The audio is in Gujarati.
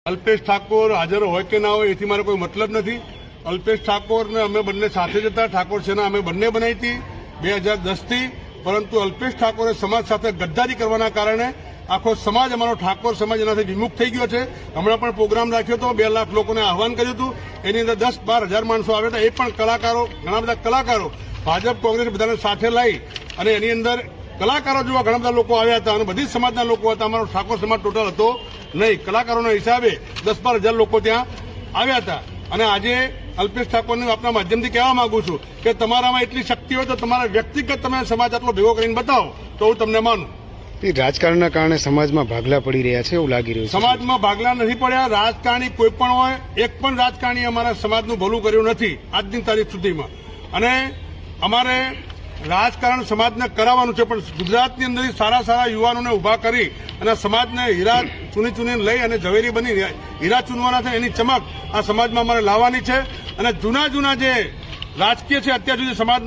અલ્પેશ ઠાકોર હાજર હોય કે ના હોય એથી મારો કોઈ મતલબ નથી. અલ્પેશ ઠાકોરને અમે બંને સાથે જ હતા. ઠાકોર સેના અમે બંને બનાવી હતી 2010થી. પરંતુ અલ્પેશ ઠાકોરે સમાજ સાથે ગદ્દારી કરવાના કારણે આખો સમાજ, અમારો ઠાકોર સમાજ એનાથી વિમુખ થઈ ગયો છે. હમણાં પણ પ્રોગ્રામ રાખ્યો હતો, 2 લાખ લોકોને આહવાન કર્યું હતું. એની અંદર 10-12 હજાર માણસો આવ્યા હતા. એ પણ કલાકારો, ઘણા બધા કલાકારો, ભાજપ કોંગ્રેસ બધાને સાથે લાવી અને એની અંદર કલાકારો જેવા ઘણા બધા લોકો આવ્યા હતા અને બધી સમાજના લોકો હતા. અમારો ઠાકોર સમાજ ટોટલ હતો નહીં. કલાકારોના હિસાબે 10-12 હજાર લોકો ત્યાં આવ્યા હતા. અને આજે અલ્પેશ ઠાકોરને આપના માધ્યમથી કહેવા માંગુ છું કે તમારામાં એટલી શક્તિ હોય તો તમારા વ્યક્તિગત તમે સમાજ આટલો ભેગો કરીને બતાવો તો હું તમને માનું. રાજકારણના કારણે સમાજમાં ભાગલા પડી રહ્યા છે એવું લાગી રહ્યું છે. સમાજમાં ભાગલા નથી પડ્યા. રાજકારણી કોઈ પણ હોય, એક પણ રાજકારણી અમારા સમાજનું ભલું કર્યું નથી આજની તારીખ સુધીમાં. અને અમારે રાજકારણ સમાજને કરાવવાનું છે, પણ ગુજરાતની અંદર સારા સારા યુવાનોને ઉભા કરી અને સમાજને હીરા ચૂનીને લઈ અને ઝવેરી બની હીરા ચૂનવાના છે. એની ચમક આ સમાજમાં અમારે લાવવાની છે. અને જૂના જે રાજકીય છે અત્યાર સુધી સમાજ